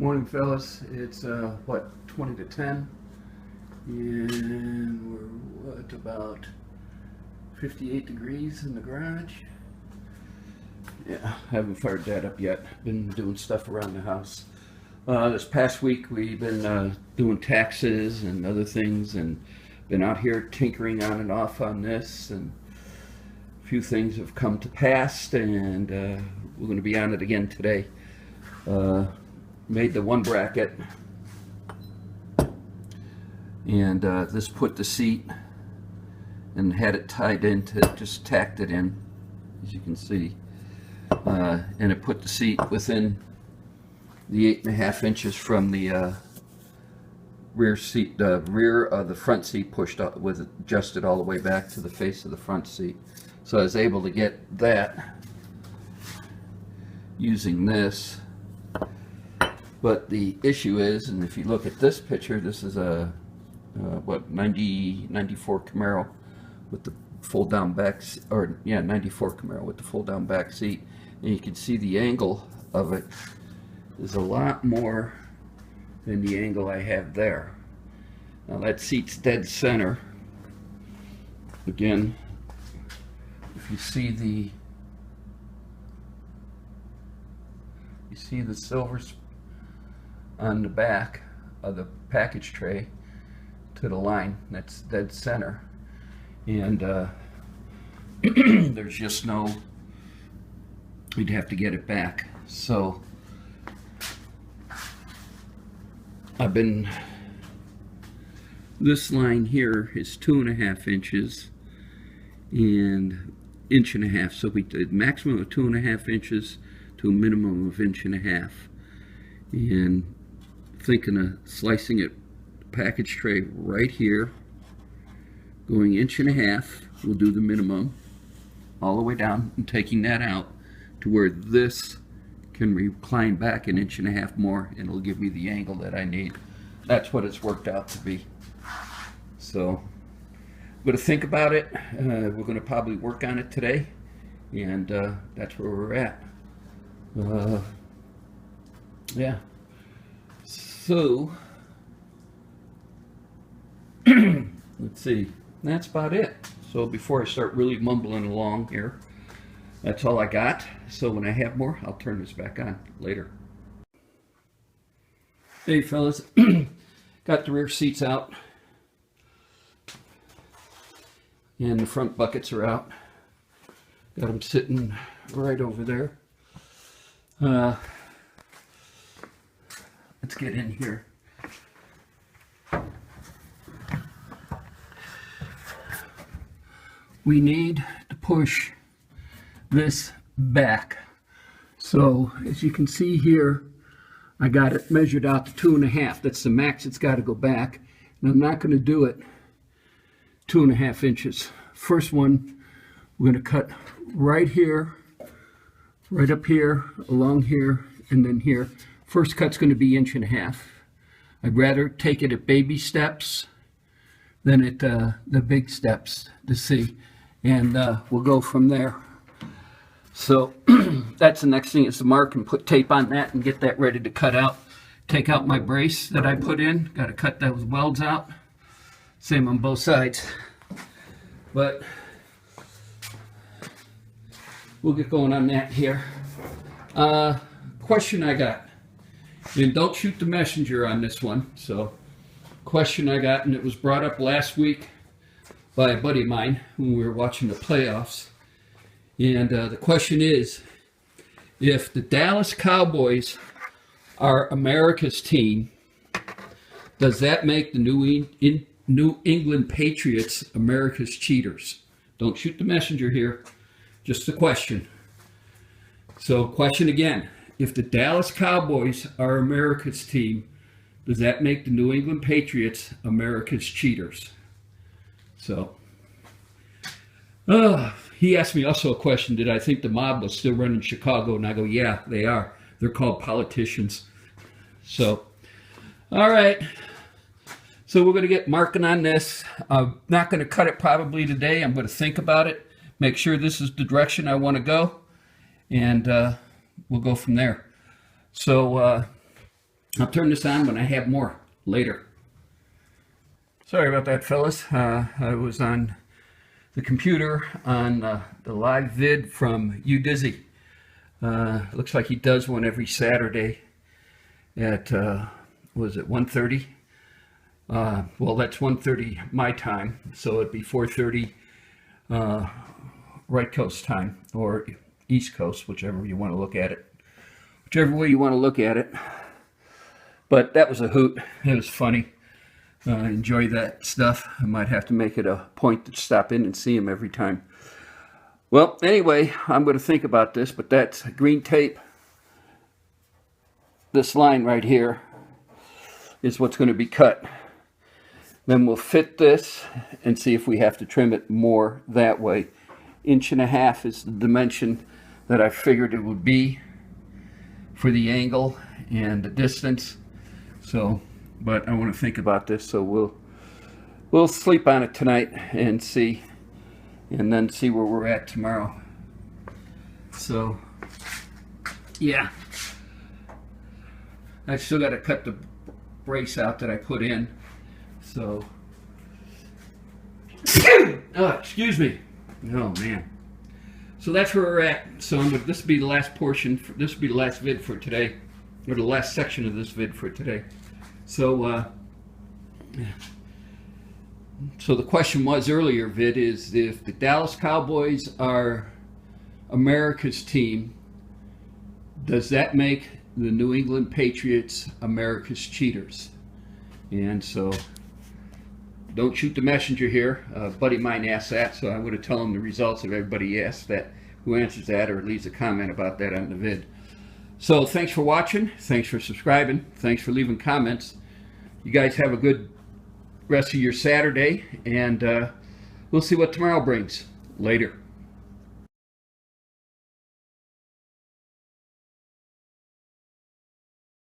Morning, fellas. It's what, 20 to 10, and we're what, about 58 degrees in the garage. Yeah, haven't fired that up yet. Been doing stuff around the house. This past week we've been doing taxes and other things, and been out here tinkering on and off on this, and a few things have come to pass, and we're going to be on it again today. Made the one bracket, and this put the seat and had it tied into, just tacked it in, as you can see, and it put the seat within the 8.5 inches from the rear seat. The rear of the front seat pushed up with it, adjusted all the way back to the face of the front seat, so I was able to get that using this. But the issue is, and if you look at this picture, this is a what, 94 Camaro with the fold down back, or yeah, 94 Camaro with the fold down back seat, and you can see the angle of it is a lot more than the angle I have there. Now that seat's dead center. Again, if you see the silver on the back of the package tray to the line, that's dead center, and there's just no, we'd have to get it back. So this line here is 2.5 inches and 1.5 inches, so we did maximum of 2.5 inches to a minimum of 1.5 inches, and thinking of slicing it, package tray right here, going 1.5 inches, we'll do the minimum all the way down, and taking that out to where this can recline back 1.5 inches more, and it'll give me the angle that I need. That's what it's worked out to be. So I'm going to think about it. We're going to probably work on it today, and that's where we're at. Yeah. So, let's see, that's about it. So before I start really mumbling along here, that's all I got. So when I have more, I'll turn this back on later. Hey fellas, got the rear seats out, and the front buckets are out. Got them sitting right over there. Let's get in here. We need to push this back. So as you can see here, I got it measured out to 2.5. That's the max it's got to go back. And I'm not going to do it 2.5 inches. First one, we're going to cut right here, right up here, along here, and then here. First cut's going to be 1.5 inches. I'd rather take it at baby steps than at the big steps to see, and we'll go from there. So that's the next thing, is to mark and put tape on that and get that ready to cut out. Take out my brace that I put in. Got to cut those welds out. Same on both sides. But we'll get going on that here. Question I got. And don't shoot the messenger on this one. So, question I got, and it was brought up last week by a buddy of mine when we were watching the playoffs. And the question is, if the Dallas Cowboys are America's team, does that make the New England Patriots America's cheaters? Don't shoot the messenger here. Just a question. So, question again. If the Dallas Cowboys are America's team, does that make the New England Patriots America's cheaters? So, he asked me also a question, did I think the mob was still running Chicago? And I go, yeah, they are. They're called politicians. So, all right. So we're going to get marking on this. I'm not going to cut it probably today. I'm going to think about it, make sure this is the direction I want to go, and we'll go from there. So I'll turn this on when I have more later. Sorry about that, fellas. I was on the computer on the live vid from Dizzy. Looks like he does one every Saturday at, was it 1:30? Well, that's 1:30 my time, so it'd be 4:30 right coast time, or East Coast, whichever you want to look at it. Whichever way you want to look at it. But that was a hoot. It was funny. Enjoy that stuff. I might have to make it a point to stop in and see him every time. Well, anyway, I'm going to think about this, but that's green tape. This line right here is what's going to be cut. Then we'll fit this and see if we have to trim it more that way. 1.5 inches is the dimension that I figured it would be for the angle and the distance. So, but I want to think about this, so we'll sleep on it tonight and see, and then see where we're at tomorrow. So, yeah, I still got to cut the brace out that I put in. So, oh, excuse me. Oh man. So that's where we're at. So this will be the last portion. This will be the last vid for today, or the last section of this vid for today. So, so the question was earlier, vid, is if the Dallas Cowboys are America's team, does that make the New England Patriots America's cheaters? And so, don't shoot the messenger here. A buddy of mine asked that, so I would have told him the results if everybody asked that, who answers that or leaves a comment about that on the vid. So thanks for watching. Thanks for subscribing. Thanks for leaving comments. You guys have a good rest of your Saturday, and we'll see what tomorrow brings. Later.